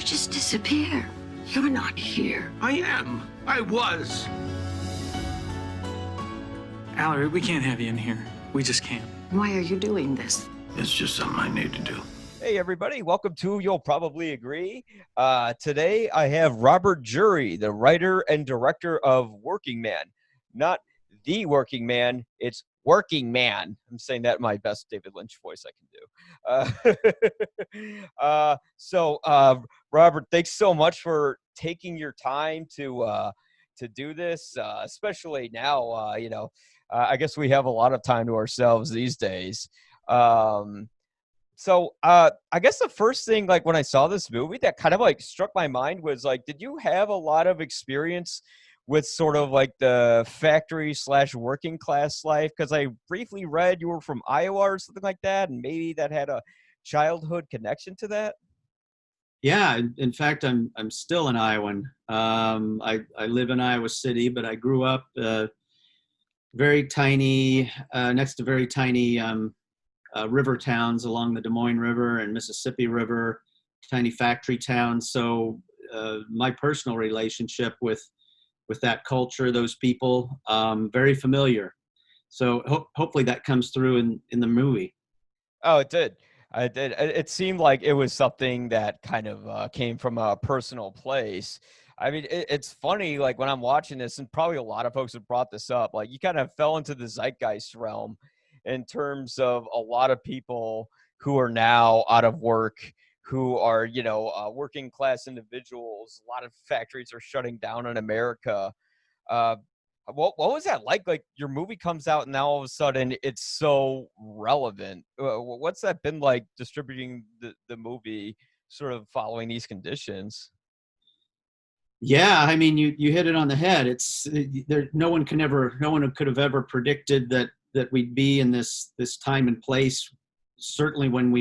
just disappear? You're not here. I am. I was. Mallory, we can't have you in here. We just can't. Why are you doing this? It's just something I need to do. Hey, everybody. Welcome to You'll Probably Agree. Today, I have Robert Gerety, the writer and director of Working Man. Not The Working Man, it's Working Man. I'm saying that in my best David Lynch voice I can do. Robert, thanks so much for taking your time to do this, especially now. I guess we have a lot of time to ourselves these days. I guess the first thing, like when I saw this movie that kind of like struck my mind was like, did you have a lot of experience with sort of like the factory / working class life? Because I briefly read you were from Iowa or something like that, and maybe that had a childhood connection to that. Yeah, in fact, I'm still an Iowan. I live in Iowa City, but I grew up very tiny, next to very tiny river towns along the Des Moines River and Mississippi River, tiny factory towns. So my personal relationship with that culture, those people, very familiar. So hopefully that comes through in the movie. Oh, it did. I did. It seemed like it was something that kind of came from a personal place. I mean, it's funny, like when I'm watching this, and probably a lot of folks have brought this up, like you kind of fell into the zeitgeist realm in terms of a lot of people who are now out of work, who are, working class individuals. A lot of factories are shutting down in America. What was that like? Like your movie comes out and now all of a sudden it's so relevant. What's that been like distributing the movie sort of following these conditions? Yeah, I mean, you hit it on the head. It's there. No one could have ever predicted that we'd be in this time and place. Certainly when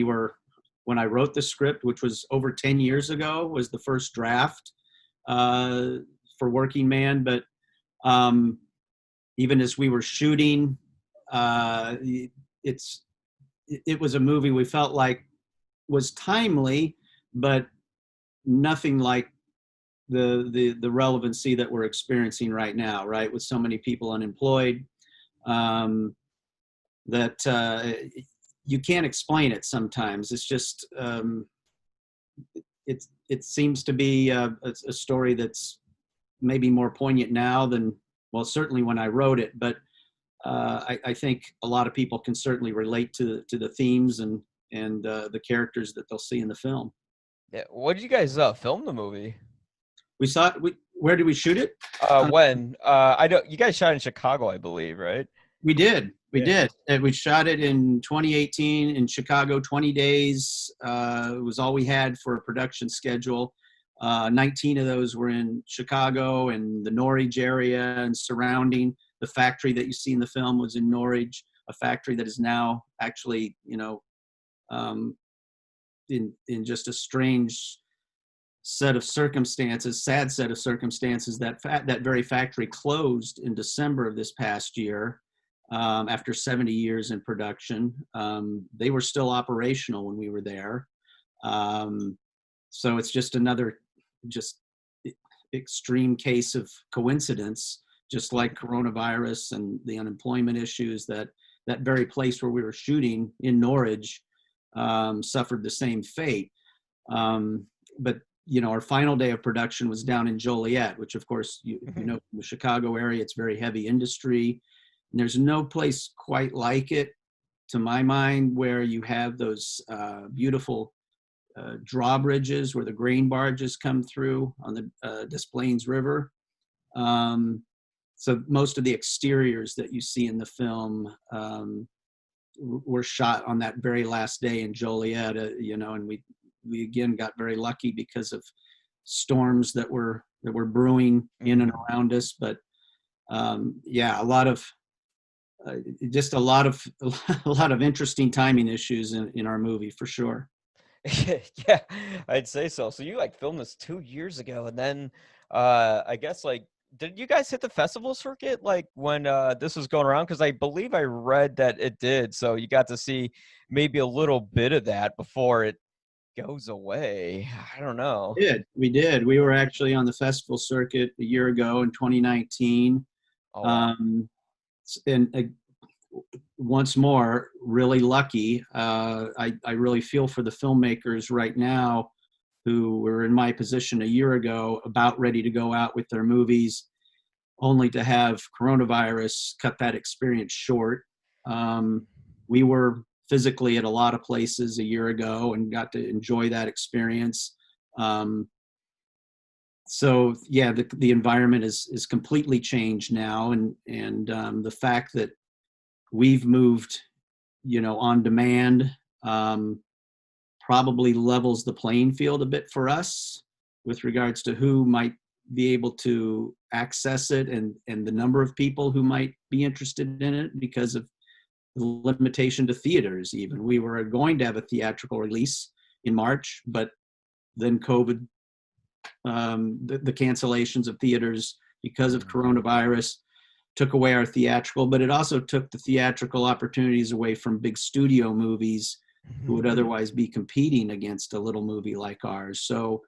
I wrote the script, which was over 10 years ago, was the first draft for Working Man. But even as we were shooting, it was a movie we felt like was timely, but nothing like the relevancy that we're experiencing right now, right? With so many people unemployed, that you can't explain it sometimes. It's just, it seems to be a story that's maybe more poignant now than, well, certainly when I wrote it, but I think a lot of people can certainly relate to the themes and the characters that they'll see in the film. Yeah. What did you guys film the movie? Where did we shoot it? When? I don't. You guys shot in Chicago, I believe, right? We did. We did. And we shot it in 2018 in Chicago, 20 days. It was all we had for a production schedule. 19 of those were in Chicago and the Norridge area and surrounding. The factory that you see in the film was in Norridge, a factory that is now actually, in just a strange set of circumstances, sad set of circumstances. That very factory closed in December of this past year after 70 years in production. They were still operational when we were there. So it's just another extreme case of coincidence, just like coronavirus and the unemployment issues, that very place where we were shooting in Norridge suffered the same fate. But our final day of production was down in Joliet, which of course, from the Chicago area, it's very heavy industry. And there's no place quite like it, to my mind, where you have those beautiful drawbridges where the grain barges come through on the Des Plaines River. So most of the exteriors that you see in the film were shot on that very last day in Joliet, and we again got very lucky because of storms that were brewing in and around us. But a lot of interesting timing issues in our movie for sure. Yeah, I'd say so. So you filmed this 2 years ago, and then I guess did you guys hit the festival circuit when this was going around? Because I believe I read that it did. So you got to see maybe a little bit of that before it goes away. I don't know. We were actually on the festival circuit a year ago in 2019. Oh wow. And once more, really lucky. I really feel for the filmmakers right now who were in my position a year ago, about ready to go out with their movies, only to have coronavirus cut that experience short. We were physically at a lot of places a year ago and got to enjoy that experience. So yeah, the environment is completely changed now, and the fact that we've moved, on demand, probably levels the playing field a bit for us with regards to who might be able to access it, and the number of people who might be interested in it because of the limitation to theaters. Even we were going to have a theatrical release in March, but then COVID, the cancellations of theaters because of coronavirus took away our theatrical, but it also took the theatrical opportunities away from big studio movies who would otherwise be competing against a little movie like ours. So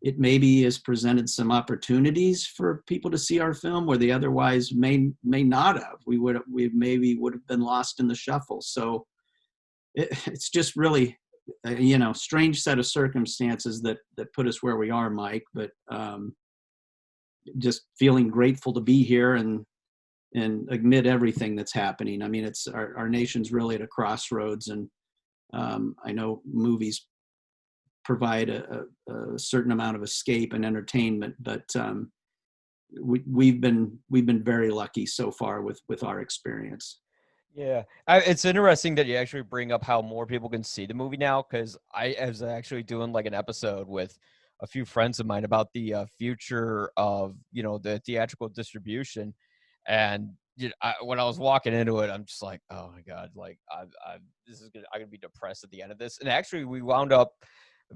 it maybe has presented some opportunities for people to see our film where they otherwise may not have. We maybe would have been lost in the shuffle. So it's just really, strange set of circumstances that put us where we are, Mike. But just feeling grateful to be here and amid everything that's happening. I mean, it's our nation's really at a crossroads, and I know movies provide a certain amount of escape and entertainment, but we've been very lucky so far with our experience. Yeah, it's interesting that you actually bring up how more people can see the movie now, because I was actually doing like an episode with a few friends of mine about the future of the theatrical distribution, and when I was walking into it, I'm just like, oh my god, like I'm gonna be depressed at the end of this, and actually we wound up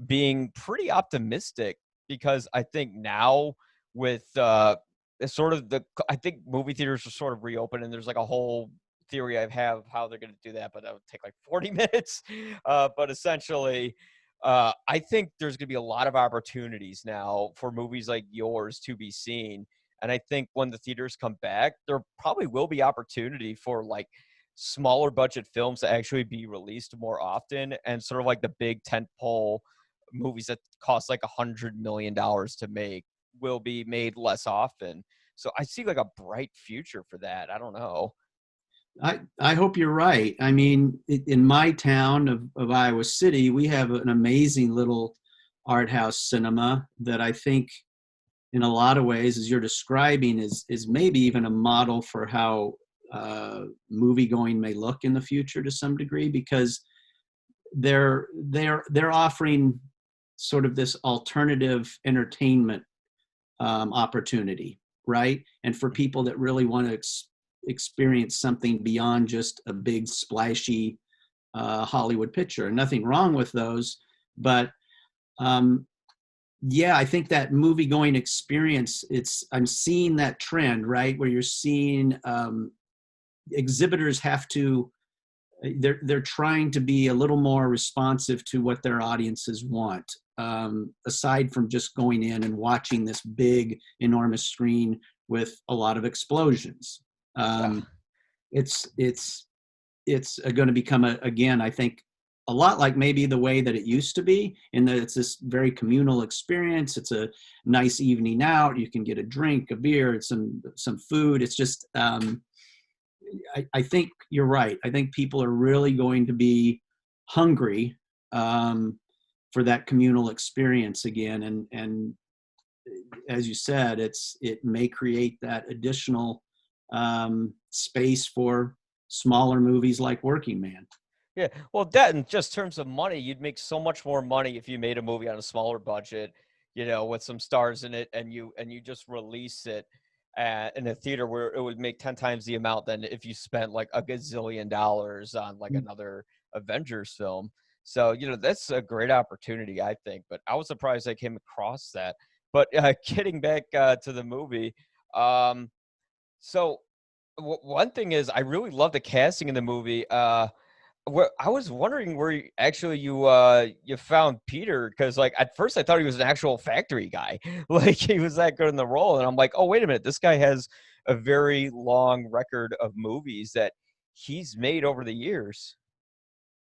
being pretty optimistic because I think now with it's sort of I think movie theaters are sort of reopened, and there's like a whole theory I have how they're going to do that, but that would take like 40 minutes. But essentially, I think there's going to be a lot of opportunities now for movies like yours to be seen. And I think when the theaters come back, there probably will be opportunity for like smaller budget films to actually be released more often, and sort of like the big tentpole movies that cost like $100 million to make will be made less often. So I see like a bright future for that. I don't know. I hope you're right. I mean, in my town of Iowa City, we have an amazing little art house cinema that I think in a lot of ways, as you're describing, is maybe even a model for how movie going may look in the future to some degree, because they're offering sort of this alternative entertainment opportunity, right? And for people that really want to experience something beyond just a big splashy Hollywood picture. And nothing wrong with those, but yeah, I think that movie going experience, I'm seeing that trend, right? Where you're seeing exhibitors have to, they're trying to be a little more responsive to what their audiences want. Aside from just going in and watching this big, enormous screen with a lot of explosions. Yeah. It's going to become again, I think, a lot like maybe the way that it used to be, in that it's this very communal experience. It's a nice evening out. You can get a drink, a beer, some food. It's just, I think you're right. I think people are really going to be hungry for that communal experience again. And as you said, it may create that additional space for smaller movies like Working Man. Yeah, well, that in just terms of money, you'd make so much more money if you made a movie on a smaller budget, with some stars in it, and you just release it in a theater where it would make 10 times the amount than if you spent like a gazillion dollars on like another Avengers film. So, that's a great opportunity, I think. But I was surprised I came across that. But getting back to the movie, so one thing is I really love the casting in the movie. Well, I was wondering where you found Peter, because like at first I thought he was an actual factory guy, like he was that good in the role, and I'm like, oh wait a minute, this guy has a very long record of movies that he's made over the years.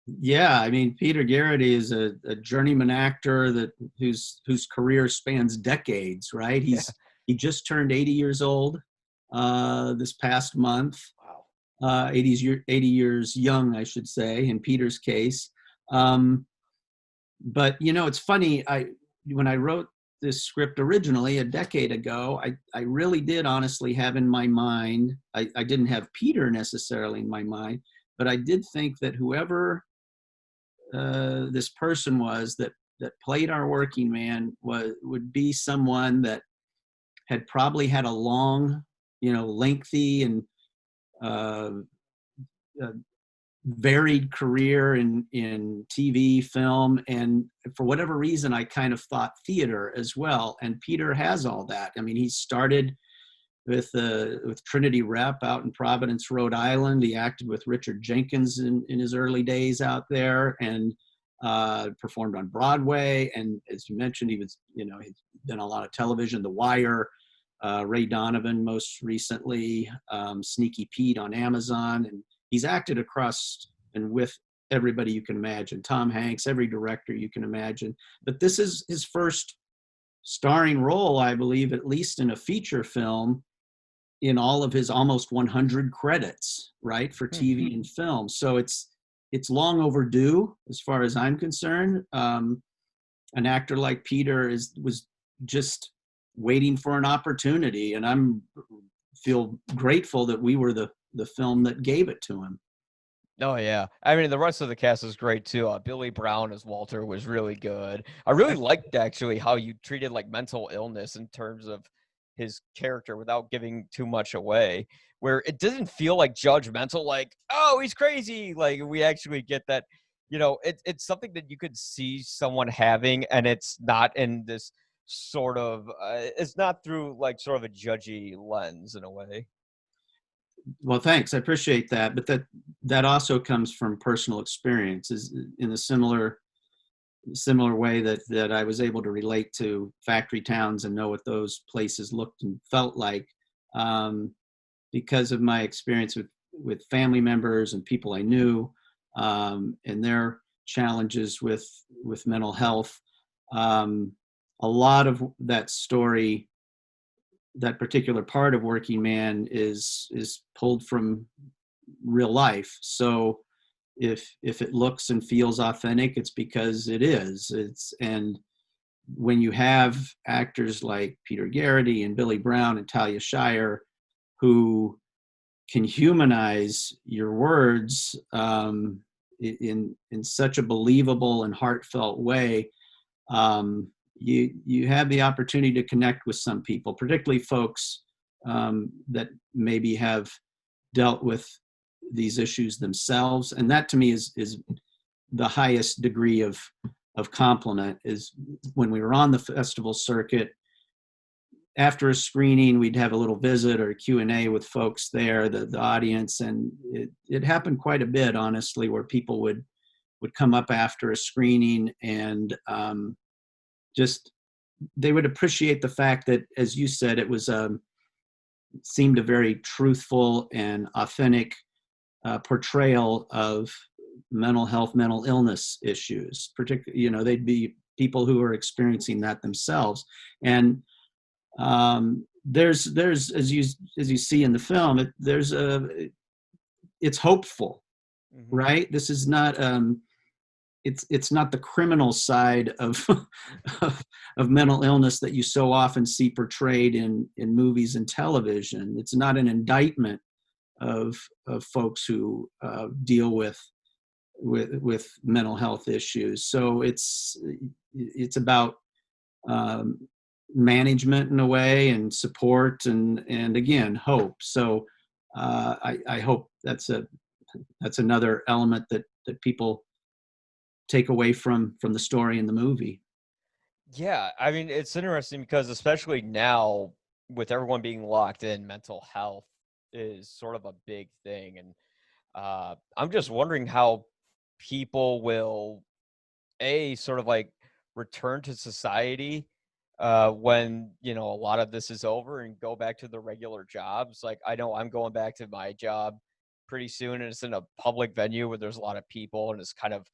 Yeah, I mean, Peter Gerety is a journeyman actor whose career spans decades, right? Yeah. He just turned 80 years old this past month. Wow. 80 years young, I should say, in Peter's case. Um, but it's funny. When I wrote this script originally a decade ago, I really did honestly have in my mind. I didn't have Peter necessarily in my mind, but I did think that whoever this person was that played our working man would be someone that had probably had a long, lengthy and uh, uh, varied career in TV, film, and for whatever reason, I kind of thought theater as well. And Peter has all that. I mean, he started with Trinity Rep out in Providence, Rhode Island. He acted with Richard Jenkins in his early days out there, and performed on Broadway. And as you mentioned, he's done a lot of television, The Wire, Ray Donovan most recently, Sneaky Pete on Amazon, and he's acted across and with everybody you can imagine, Tom Hanks, every director you can imagine. But this is his first starring role, I believe, at least in a feature film, in all of his almost 100 credits, right, for TV and film. So it's long overdue as far as I'm concerned. An actor like Peter was just waiting for an opportunity, and I'm feel grateful that we were the film that gave it to him. Oh yeah, I mean the rest of the cast is great too. Billy Brown as Walter was really good. I really liked actually how you treated like mental illness in terms of his character without giving too much away. Where it doesn't feel like judgmental, like oh he's crazy. Like we actually get that, it's something that you could see someone having, and it's not in this sort of it's not through like sort of a judgy lens in a way. Well, thanks. I appreciate that. But that also comes from personal experiences in a similar way that I was able to relate to factory towns and know what those places looked and felt like, because of my experience with family members and people I knew, and their challenges with mental health. A lot of that story, that particular part of Working Man, is pulled from real life. So if it looks and feels authentic, it's because it is. And when you have actors like Peter Gerety and Billy Brown and Talia Shire who can humanize your words, in such a believable and heartfelt way, you have the opportunity to connect with some people, particularly folks that maybe have dealt with these issues themselves. And that to me is the highest degree of compliment. Is when we were on the festival circuit, after a screening, we'd have a little visit or Q&A with folks there, the audience, and it happened quite a bit, honestly, where people would come up after a screening and just they would appreciate the fact that, as you said, it was seemed a very truthful and authentic portrayal of mental health, mental illness issues. Particularly, they'd be people who are experiencing that themselves. And there's as you see in the film, it's hopeful, right? This is not it's not the criminal side of of mental illness that you so often see portrayed in movies and television. It's not an indictment of folks who deal with mental health issues. So it's about management in a way, and support, and again, hope. So I hope that's another element that people take away from the story in the movie. Yeah, I mean, it's interesting because especially now with everyone being locked in, mental health is sort of a big thing. And I'm just wondering how people will sort of like return to society when, you know, a lot of this is over and go back to their regular jobs. Like, I know I'm going back to my job pretty soon, and it's in a public venue where there's a lot of people, and it's kind of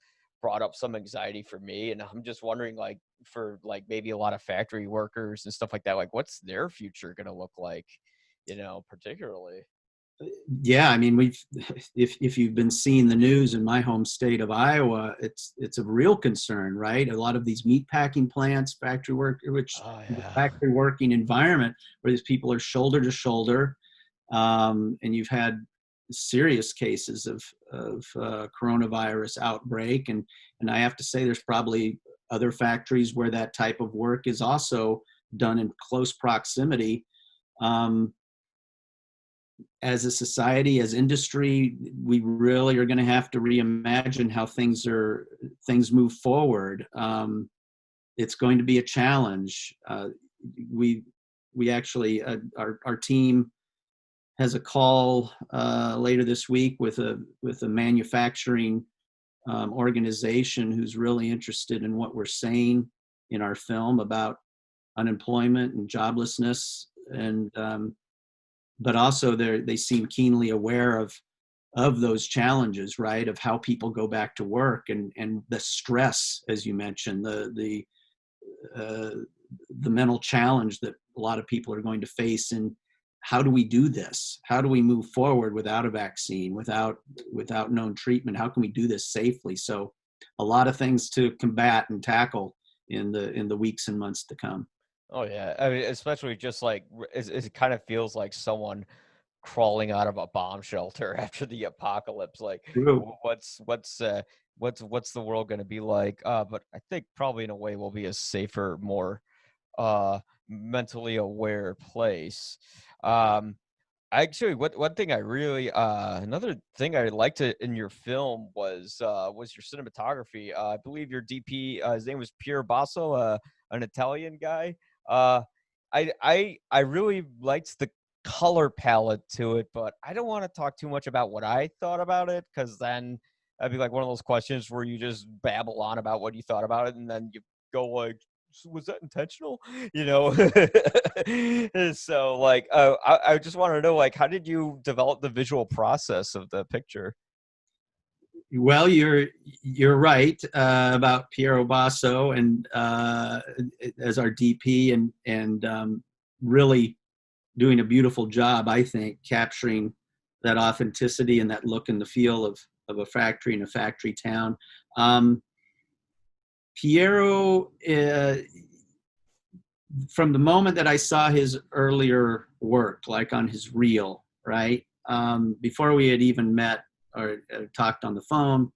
brought up some anxiety for me. And I'm just wondering, like, for like maybe a lot of factory workers and stuff like that, like, what's their future going to look like, you know, particularly? Yeah, I mean, if you've been seeing the news in my home state of Iowa, it's a real concern, right? A lot of these meat packing plants, Oh yeah. factory working environment where these people are shoulder to shoulder, and you've had serious cases of coronavirus outbreak, and I have to say, there's probably other factories where that type of work is also done in close proximity. As a society, as industry, we really are going to have to reimagine how things move forward. It's going to be a challenge. We actually our team has a call later this week with a manufacturing organization who's really interested in what we're saying in our film about unemployment and joblessness, and but also they seem keenly aware of those challenges, right? Of how people go back to work, and the stress, as you mentioned, the mental challenge that a lot of people are going to face. And how do we do this? How do we move forward without a vaccine, without known treatment? How can we do this safely? So a lot of things to combat and tackle in the weeks and months to come. Oh yeah, I mean, especially just like it kind of feels like someone crawling out of a bomb shelter after the apocalypse. Like, True. what's the world going to be like? But I think probably in a way we'll be a safer, more mentally aware place. Um, Actually, one thing I really another thing I liked in your film was your cinematography. I believe your DP, his name was Pier Basso, an Italian guy. Uh, I really liked the color palette to it, but I don't want to talk too much about what I thought about it, because then that'd be like one of those questions where you just babble on about what you thought about it, and then you go like, "So was that intentional?" You know. So like, I just want to know, like, how did you develop the visual process of the picture? Well, you're right about Piero Basso, and as our DP, and really doing a beautiful job, I think, capturing that authenticity and that look and the feel of a factory in a factory town. Piero, from the moment that I saw his earlier work, like on his reel, right, before we had even met or talked on the phone,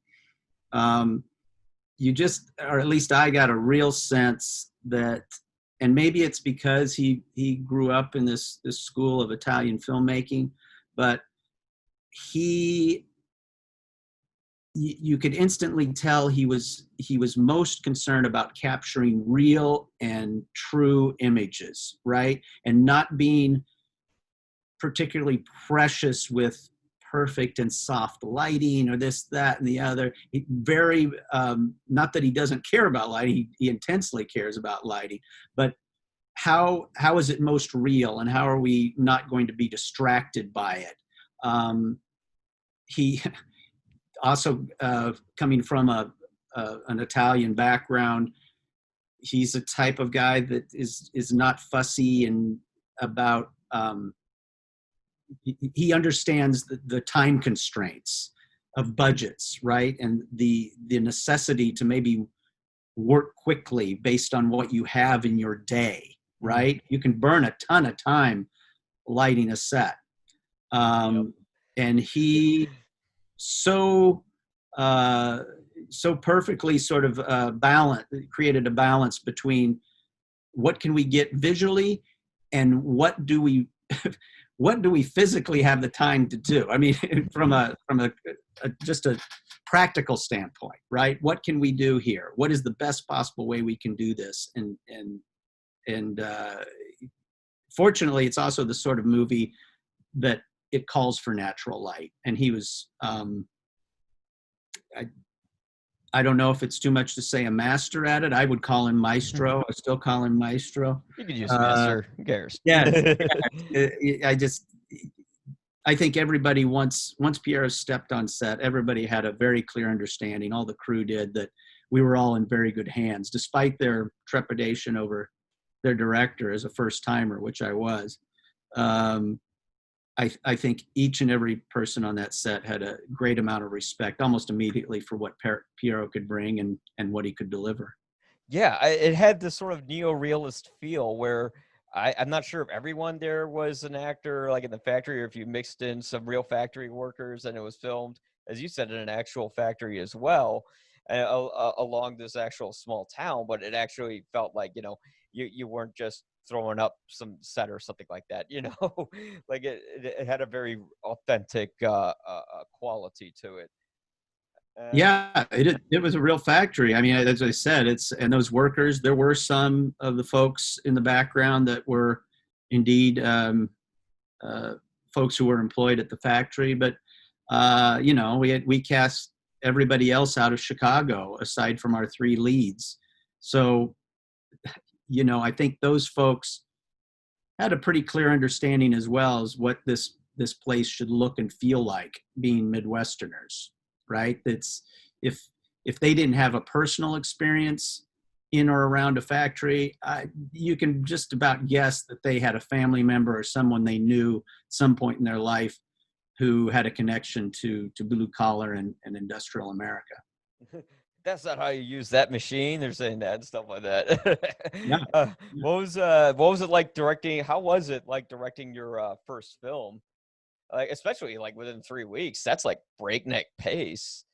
you just, or at least I got a real sense that, and maybe it's because he grew up in this school of Italian filmmaking, but you could instantly tell he was most concerned about capturing real and true images, right? And not being particularly precious with perfect and soft lighting or this, that, and the other. Very, not that he doesn't care about lighting, he intensely cares about lighting, but how is it most real, and how are we not going to be distracted by it? He also, coming from an Italian background, he's a type of guy that is not fussy and about, he understands the time constraints of budgets, right? And the necessity to maybe work quickly based on what you have in your day, right? You can burn a ton of time lighting a set. And he so perfectly sort of created a balance between what can we get visually and what do we physically have the time to do. I mean, from a just a practical standpoint, right? What can we do here? What is the best possible way we can do this? And fortunately, it's also the sort of movie that it calls for natural light. And he was, I don't know if it's too much to say a master at it. I would call him maestro. I still call him maestro. You could use master. Who cares? Yes, I think everybody once Piero stepped on set, everybody had a very clear understanding. All the crew did, that we were all in very good hands, despite their trepidation over their director as a first timer, which I was. I think each and every person on that set had a great amount of respect almost immediately for what Piero could bring and what he could deliver. Yeah, it had this sort of neo-realist feel where I'm not sure if everyone there was an actor like in the factory, or if you mixed in some real factory workers and it was filmed, as you said, in an actual factory as well, along this actual small town. But it actually felt like, you weren't just throwing up some set or something like that, like it had a very authentic quality to it. Yeah, it was a real factory. I mean, as I said, and those workers, there were some of the folks in the background that were indeed folks who were employed at the factory, but we cast everybody else out of Chicago aside from our 3 leads. So, I think those folks had a pretty clear understanding as well as what this place should look and feel like, being Midwesterners, right? It's if they didn't have a personal experience in or around a factory, you can just about guess that they had a family member or someone they knew at some point in their life who had a connection to blue collar and industrial America. That's not how you use that machine. They're saying that and stuff like that. Yeah. What was it like directing? How was it like directing your first film? Like, especially like within 3 weeks, that's like breakneck pace.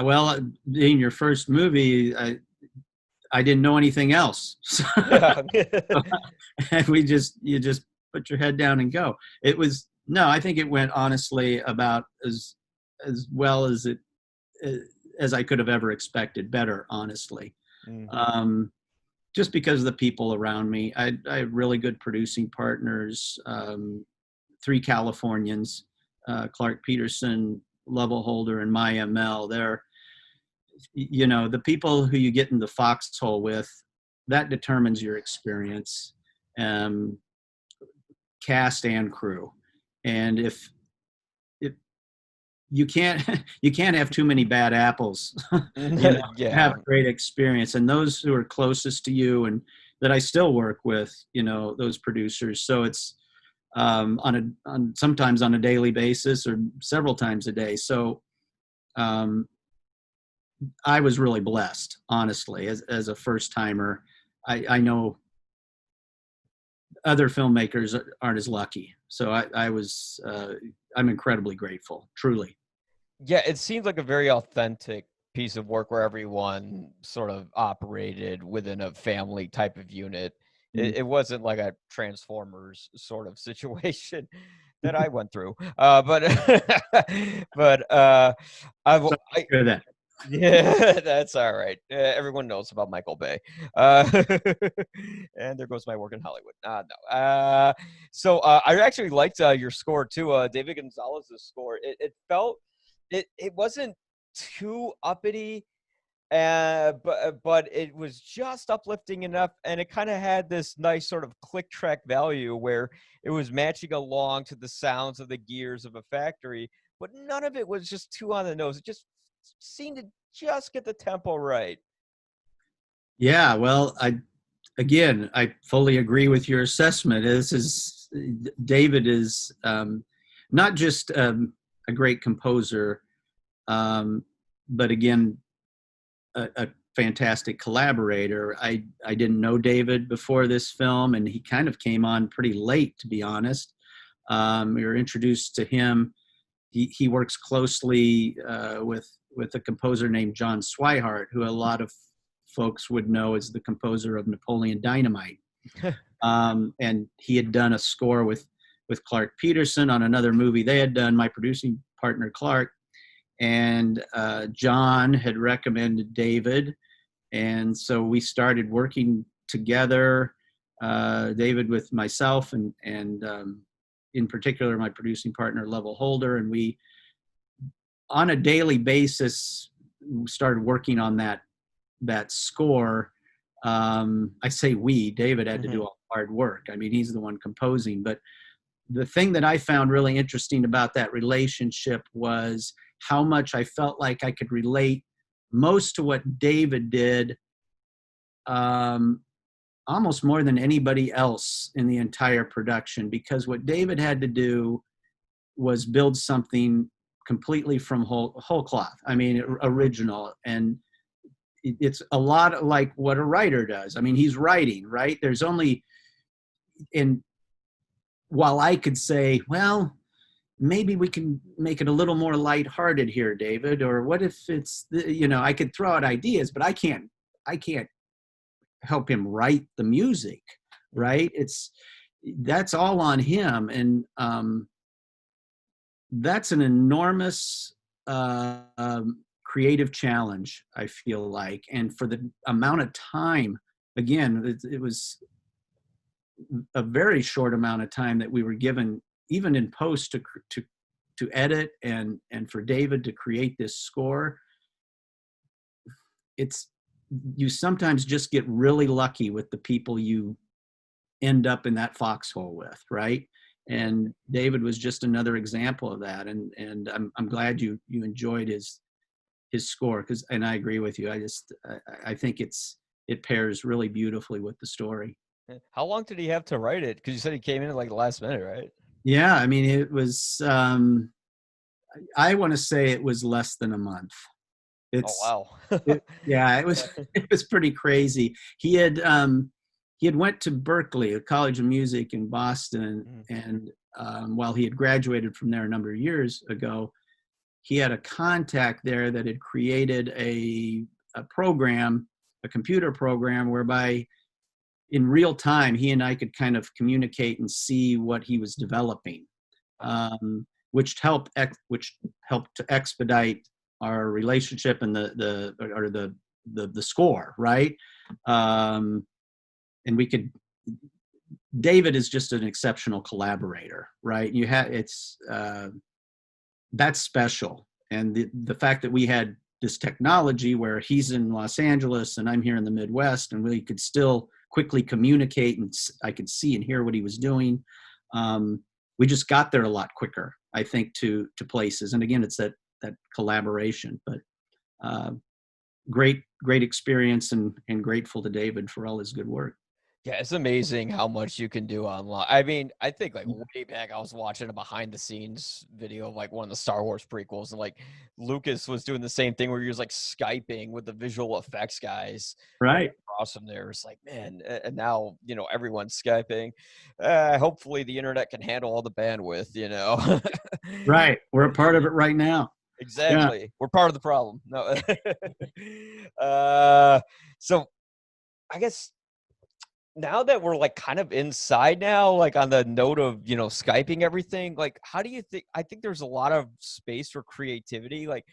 Well, being your first movie, I didn't know anything else. So, Yeah. you just put your head down and go. I think it went honestly about as well as as I could have ever expected, better, honestly. Mm-hmm. Just because of the people around me. I have really good producing partners, 3 Californians, Clark Peterson, Level Holder, and Maya Mel. They're, the people who you get in the foxhole with, that determines your experience, cast and crew. And if you can't have too many bad apples, Yeah. have a great experience. And those who are closest to you and that I still work with, those producers. So it's sometimes on a daily basis or several times a day. So I was really blessed, honestly, as a first timer. I know other filmmakers aren't as lucky. So I'm incredibly grateful, truly. Yeah, it seems like a very authentic piece of work where everyone sort of operated within a family type of unit. It wasn't like a Transformers sort of situation that I went through. But I Hear that. yeah, that's all right. Everyone knows about Michael Bay. And there goes my work in Hollywood. No. So I actually liked your score too. David Gonzalez's score. It wasn't too uppity, but it was just uplifting enough, and it kind of had this nice sort of click track value where it was matching along to the sounds of the gears of a factory, but none of it was just too on the nose. It just seemed to just get the tempo right. Yeah, well, I fully agree with your assessment. David is not just a great composer, but again, a fantastic collaborator. I didn't know David before this film, and he kind of came on pretty late, to be honest. We were introduced to him. He works closely with a composer named John Swihart, who a lot of folks would know as the composer of Napoleon Dynamite. And he had done a score with Clark Peterson on another movie they had done, my producing partner Clark. And John had recommended David. And so we started working together, David with myself and in particular my producing partner Level Holder. And we, on a daily basis, started working on that score. I say we, David had to do all the hard work. I mean, he's the one composing. But the thing that I found really interesting about that relationship was how much I felt like I could relate most to what David did, almost more than anybody else in the entire production, because what David had to do was build something completely from whole cloth. I mean, original. And it's a lot like what a writer does. I mean, he's writing, right? There's only, and while I could say, well, maybe we can make it a little more lighthearted here, David, or what if it's, I could throw out ideas, but I can't help him write the music, right? That's all on him. And that's an enormous creative challenge, I feel like. And for the amount of time, again, it was a very short amount of time that we were given, even in post, to edit and for David to create this score. You sometimes just get really lucky with the people you end up in that foxhole with, right? And David was just another example of that. And I'm glad you enjoyed his score, and I agree with you. I think it pairs really beautifully with the story. How long did he have to write it? Because you said he came in at like the last minute, right? Yeah, I mean, it was, I want to say it was less than a month. Oh, wow. Yeah, it was pretty crazy. He had went to Berkeley, a college of music in Boston, and while he had graduated from there a number of years ago, he had a contact there that had created a program, a computer program, whereby in real time, he and I could kind of communicate and see what he was developing, which helped to expedite our relationship and the score, right? And David is just an exceptional collaborator, right? That's special. And the fact that we had this technology where he's in Los Angeles and I'm here in the Midwest, and we could still quickly communicate, and I could see and hear what he was doing. We just got there a lot quicker, I think, to places. And again, it's that collaboration. But great experience, and grateful to David for all his good work. Yeah, it's amazing how much you can do online. I mean, I think like way back, I was watching a behind the scenes video of like one of the Star Wars prequels, and like Lucas was doing the same thing where he was like Skyping with the visual effects guys. Right. Awesome. There, it's like, man, and now everyone's Skyping. Hopefully, the internet can handle all the bandwidth. Right. We're a part of it right now. Exactly. Yeah. We're part of the problem. No. So, I guess. Now that we're like kind of inside now, like on the note of, Skyping everything, like, how do you think, I think there's a lot of space for creativity. Like,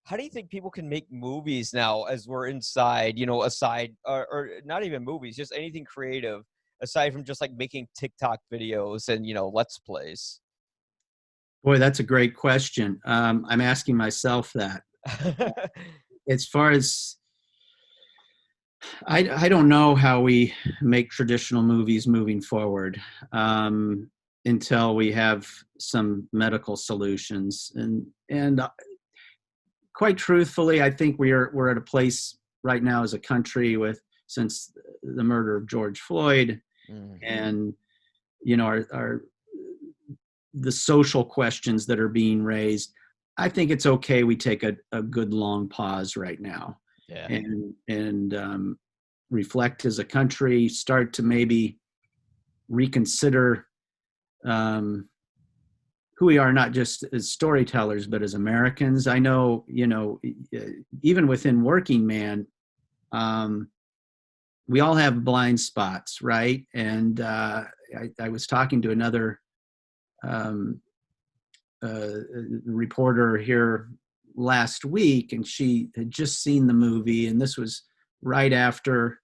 how do you think people can make movies now as we're inside, aside, or not even movies, just anything creative aside from just like making TikTok videos and, Let's Plays? Boy, that's a great question. I'm asking myself that. As far as, I don't know how we make traditional movies moving forward until we have some medical solutions. And quite truthfully, I think we're at a place right now as a country since the murder of George Floyd, and the social questions that are being raised. I think it's okay we take a good long pause right now. Yeah. And reflect as a country, start to maybe reconsider who we are, not just as storytellers, but as Americans. I know, even within Working Man, we all have blind spots, right? And I was talking to another reporter here last week, and she had just seen the movie, and this was right after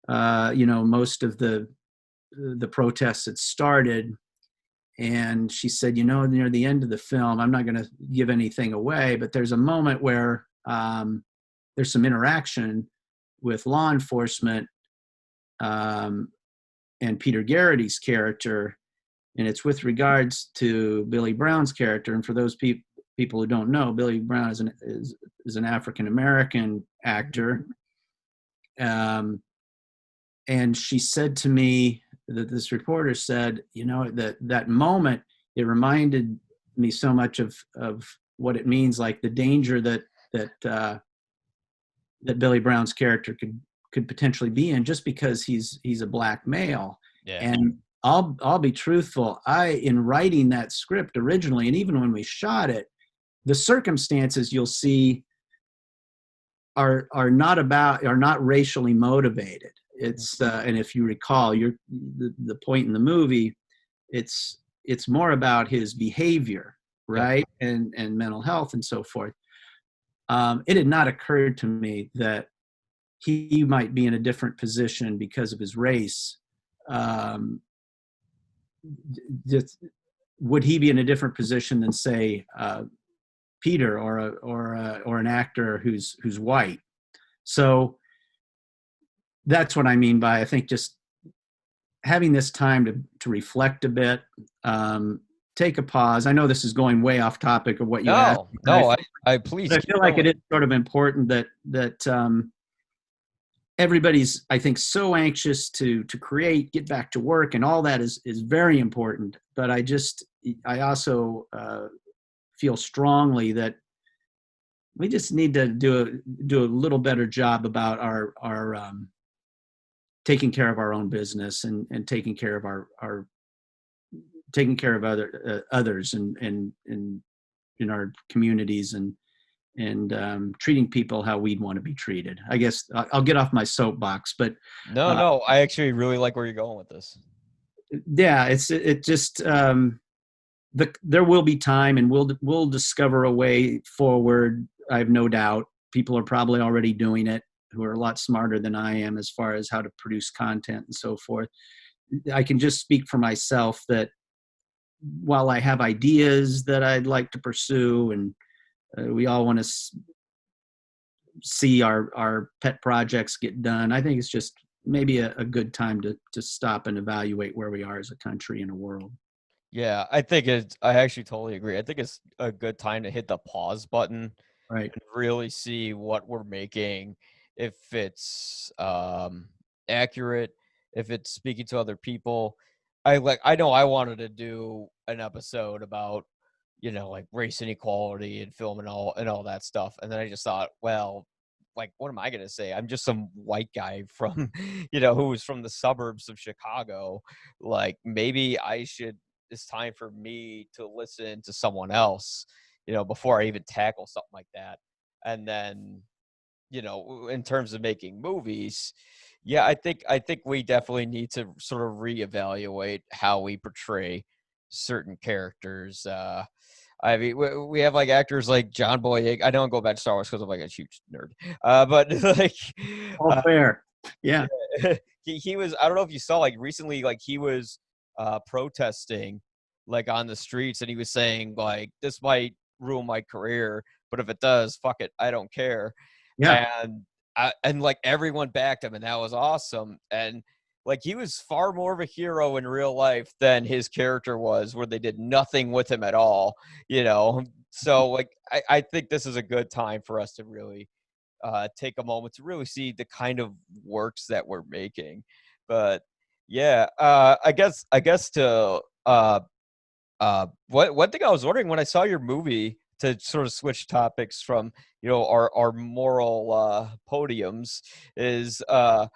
most of the protests had started. And she said, near the end of the film, I'm not going to give anything away, but there's a moment where there's some interaction with law enforcement and Peter Gerety's character, and it's with regards to Billy Brown's character. And for those people who don't know, Billy Brown is an African American actor. And she said to me, that this reporter said, that moment, it reminded me so much of what it means, like the danger that Billy Brown's character could potentially be in, just because he's a black male. Yeah. And I'll be truthful. In writing that script originally, and even when we shot it, the circumstances you'll see are not racially motivated. It's and if you recall, the point in the movie, it's more about his behavior, right, and mental health and so forth. It had not occurred to me that he might be in a different position because of his race. Would he be in a different position than, say, Peter or an actor who's white? So that's what I mean by, I think, just having this time to reflect a bit, take a pause. I know this is going way off topic of what you asked. No, I please. But I feel like it is sort of important that everybody's, I think, so anxious to create, get back to work, and all that is very important. But I also feel strongly that we just need to do a little better job about our taking care of our own business and taking care of our taking care of others and in our communities and treating people how we'd want to be treated. I guess I'll get off my soapbox, but no, I actually really like where you're going with this. Yeah, it just there will be time, and we'll discover a way forward. I have no doubt. People are probably already doing it, who are a lot smarter than I am as far as how to produce content and so forth. I can just speak for myself that while I have ideas that I'd like to pursue, and we all want to see our pet projects get done, I think it's just maybe a good time to stop and evaluate where we are as a country and a world. Yeah, I actually totally agree. I think it's a good time to hit the pause button, right, and really see what we're making, if it's accurate, if it's speaking to other people. I know I wanted to do an episode about, like race inequality in film and all that stuff. And then I just thought, well, like, what am I going to say? I'm just some white guy from, who was from the suburbs of Chicago. Like, maybe it's time for me to listen to someone else, before I even tackle something like that. And then, in terms of making movies, yeah, I think we definitely need to sort of reevaluate how we portray certain characters. I mean, we have like actors like John Boyega. I don't go back to Star Wars because I'm like a huge nerd. But like, all fair, yeah. He was. I don't know if you saw, like, recently, like he was protesting, like, on the streets, and he was saying, like, this might ruin my career, but if it does, fuck it, I don't care. Yeah. And like everyone backed him, and that was awesome. And like, he was far more of a hero in real life than his character was, where they did nothing with him at all, So like, I think this is a good time for us to really take a moment to really see the kind of works that we're making. But yeah, I guess to one thing I was wondering when I saw your movie, to sort of switch topics from our moral podiums, is I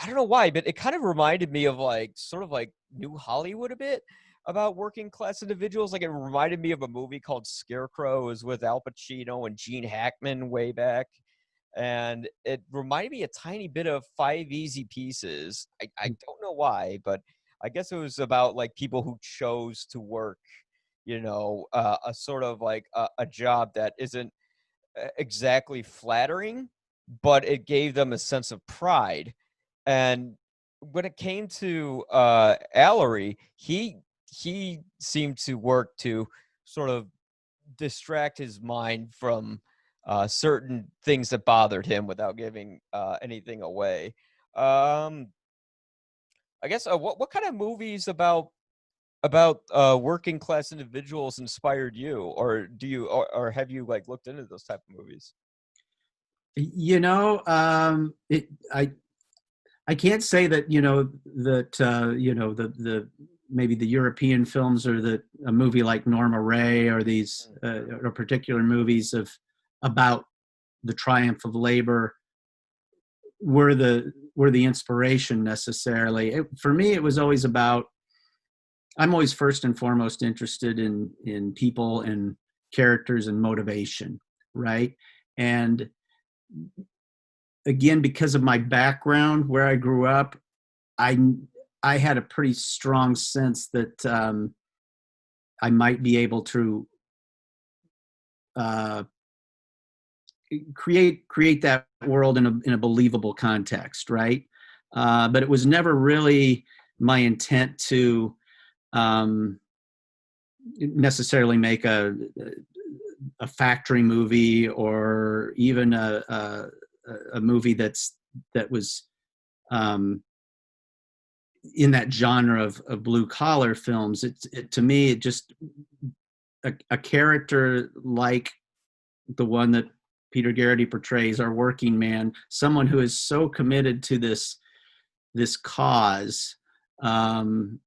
don't know why, but it kind of reminded me of like sort of like New Hollywood a bit, about working class individuals. Like, it reminded me of a movie called Scarecrow. It was with Al Pacino and Gene Hackman way back. And it reminded me a tiny bit of Five Easy Pieces. I don't know why, but I guess it was about like people who chose to work, a sort of like a job that isn't exactly flattering, but it gave them a sense of pride. And when it came to Allery, he seemed to work to sort of distract his mind from certain things that bothered him without giving anything away. Um, I guess what kind of movies about working class individuals inspired you, or do you or have you like looked into those type of movies? You know, I can't say that the maybe the European films or a movie like Norma Ray or these or particular movies about the triumph of labor were the inspiration necessarily. For me, it was always about. I'm always first and foremost interested in people and characters and motivation, right? And again, because of my background, where I grew up, I I had a pretty strong sense that I might be able to uh, create that world in a believable context, right? But it was never really my intent to um, necessarily make a factory movie or even a movie that was um, in that genre of blue collar films. To me, it just a character like the one that Peter Gerety portrays, our working man, someone who is so committed to this cause, and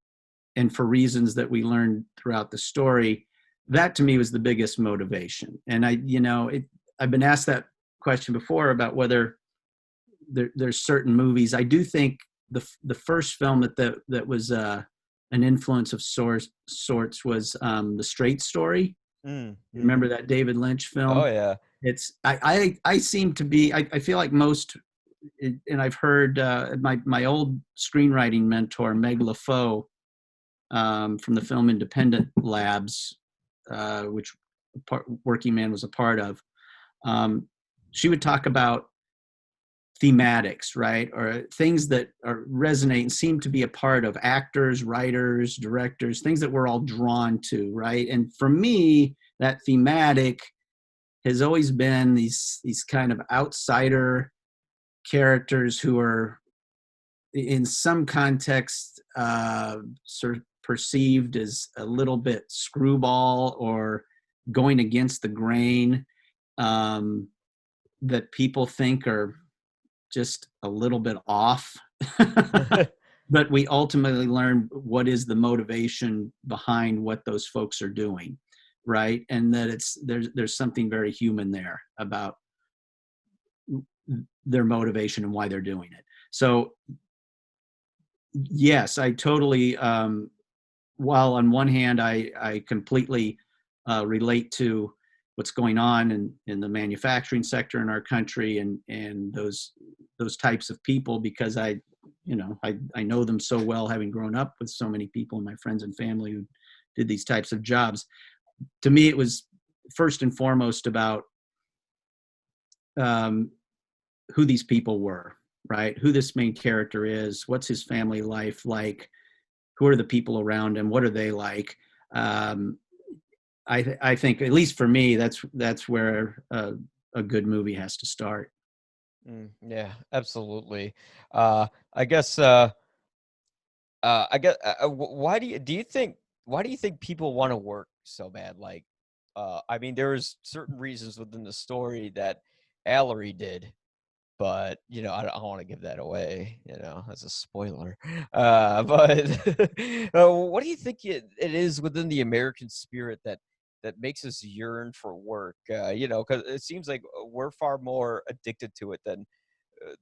for reasons that we learned throughout the story, that to me was the biggest motivation. And I've been asked that question before about whether there's certain movies. I do think the first film that was an influence of sorts was The Straight Story. Mm-hmm. Remember that David Lynch film? Oh yeah. It's I seem to be I feel like most, and I've heard my old screenwriting mentor Meg LaFoe from the film Independent Labs, which Working Man was a part of. She would talk about thematics, right, or things that resonate and seem to be a part of actors, writers, directors, things that we're all drawn to, right? And for me, that thematic has always been these kind of outsider characters who are in some context sort of perceived as a little bit screwball or going against the grain, that people think are just a little bit off. But we ultimately learn what is the motivation behind what those folks are doing, right? And that there's something very human there about their motivation and why they're doing it. So yes, I totally while on one hand I completely relate to what's going on in the manufacturing sector in our country and those types of people, because I know them so well, having grown up with so many people, my friends and family who did these types of jobs. To me, it was first and foremost about who these people were, right? Who this main character is, what's his family life like, who are the people around him, what are they like? I think, at least for me, that's where a good movie has to start. Yeah, absolutely. I guess. Why do you think people want to work so bad? Like, I mean, there's certain reasons within the story that Allery did, but I don't want to give that away. As a spoiler. But what do you think it is within the American spirit that makes us yearn for work? Because it seems like we're far more addicted to it than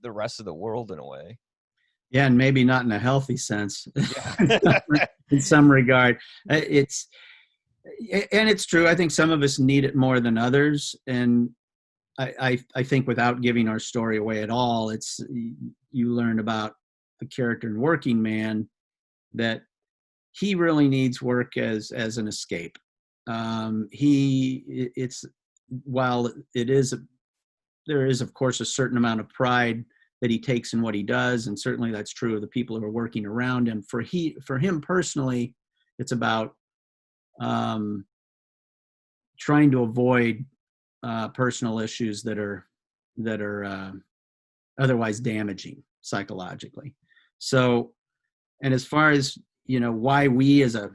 the rest of the world in a way. Yeah, and maybe not in a healthy sense. Yeah. In some regard, it's and it's true. I think some of us need it more than others, and I think without giving our story away at all, it's you learn about the character in Working Man that he really needs work as an escape. It's while it is there is of course a certain amount of pride that he takes in what he does, and certainly that's true of the people who are working around him. For him personally, it's about trying to avoid personal issues that are otherwise damaging psychologically. So, and as far as why we as a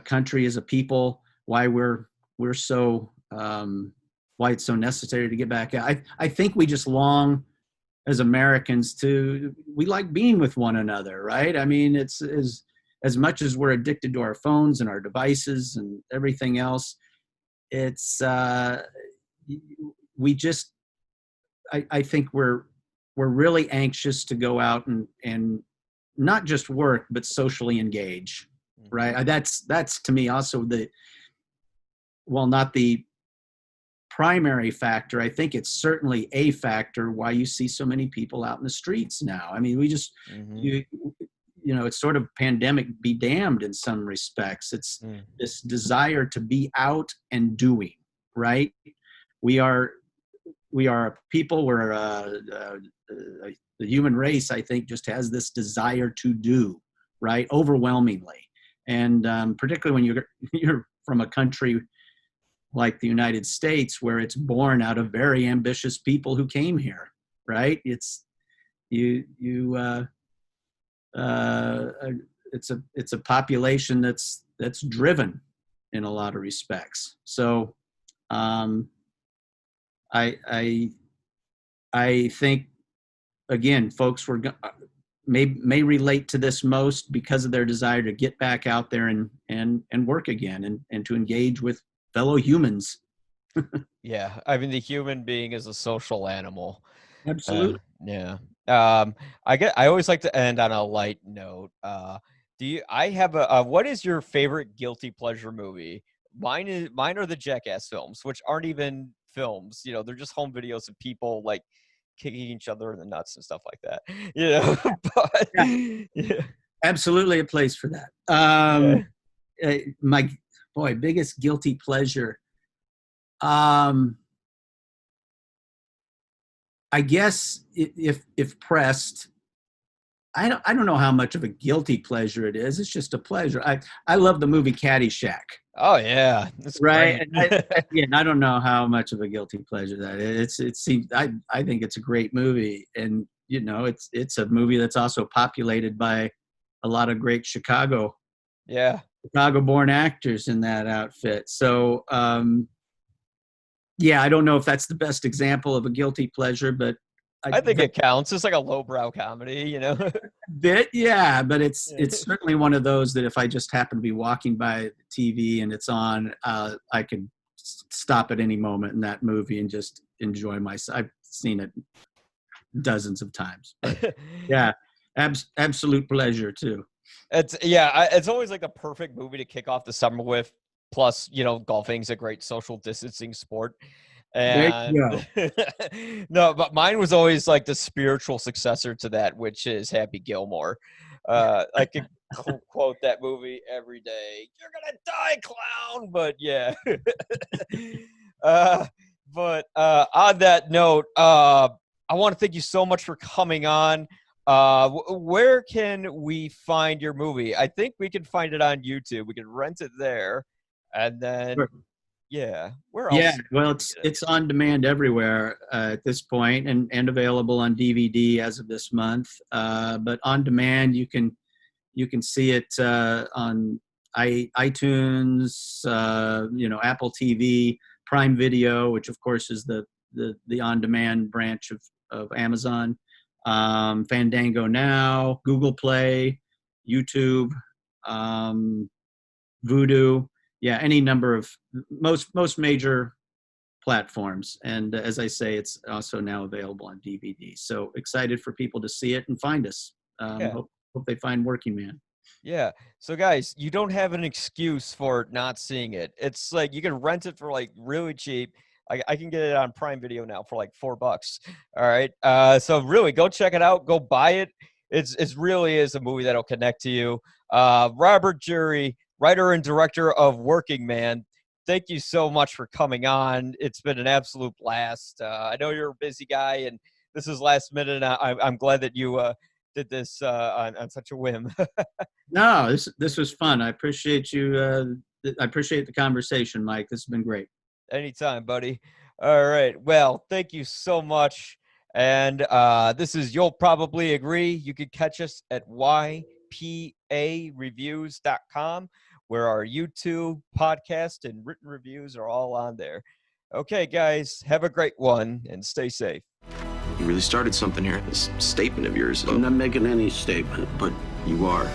country, as a people, why we're so why it's so necessary to get back out. I think we just long as Americans we like being with one another, right? I mean, it's as much as we're addicted to our phones and our devices and everything else, it's we just I think we're really anxious to go out and not just work but socially engage, right? That's to me also while not the primary factor, I think it's certainly a factor why you see so many people out in the streets now. I mean, we just it's sort of pandemic be damned in some respects. It's this desire to be out and doing, right? We are a people where the human race, I think, just has this desire to do, right? Overwhelmingly. And particularly when you're from a country like the United States, where it's born out of very ambitious people who came here, right? It's it's a population that's driven in a lot of respects. So I think, again, folks may relate to this most because of their desire to get back out there and work again and to engage with fellow humans. Yeah, I mean, the human being is a social animal. Absolutely. Yeah. I always like to end on a light note. I have what is your favorite guilty pleasure movie? Mine are the Jackass films, which aren't even films. They're just home videos of people like kicking each other in the nuts and stuff like that. But yeah. Absolutely a place for that. My biggest guilty pleasure. I guess if pressed, I don't know how much of a guilty pleasure it is. It's just a pleasure. I love the movie Caddyshack. Oh yeah, that's right. great. I don't know how much of a guilty pleasure that is. It seems I think it's a great movie, and it's a movie that's also populated by a lot of great Chicago-born actors in that outfit. So I don't know if that's the best example of a guilty pleasure, but I think it counts. It's like a lowbrow comedy, But it's certainly one of those that if I just happen to be walking by the TV and it's on, I could stop at any moment in that movie and just enjoy myself. I've seen it dozens of times. But absolute pleasure too. It's always like the perfect movie to kick off the summer with. Plus, golfing's a great social distancing sport. And there you go. No, but mine was always like the spiritual successor to that, which is Happy Gilmore. I could quote that movie every day. You're gonna die, clown. But yeah. But on that note, I want to thank you so much for coming on. Where can we find your movie? I think we can find it on YouTube. We can rent it there. And then, where else? Yeah, well, it's on demand everywhere at this point, and available on DVD as of this month. But on demand, you can see it on iTunes, Apple TV, Prime Video, which of course is the on demand branch of Amazon, Fandango Now, Google Play, YouTube, Vudu. Any number of most major platforms. And as I say, it's also now available on DVD. So excited for people to see it and find us. Hope they find Working Man. Yeah. So guys, you don't have an excuse for not seeing it. It's like you can rent it for like really cheap. I can get it on Prime Video now for like $4. All right. So really go check it out. Go buy it. It's really is a movie that'll connect to you. Robert Gerety, writer and director of Working Man, thank you so much for coming on. It's been an absolute blast. I know you're a busy guy, and this is last minute. And I'm glad that you did this on such a whim. No, this was fun. I appreciate you I appreciate the conversation, Mike. This has been great. Anytime, buddy. All right. Well, thank you so much. And this is You'll Probably Agree. You can catch us at ypareviews.com, where our YouTube, podcast, and written reviews are all on there. Okay, guys, have a great one and stay safe. You really started something here. This statement of yours. I'm not making any statement, but You are.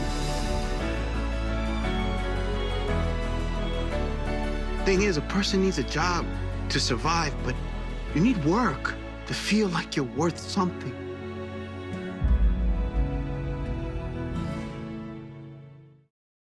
Thing is, a person needs a job to survive, but you need work to feel like you're worth something.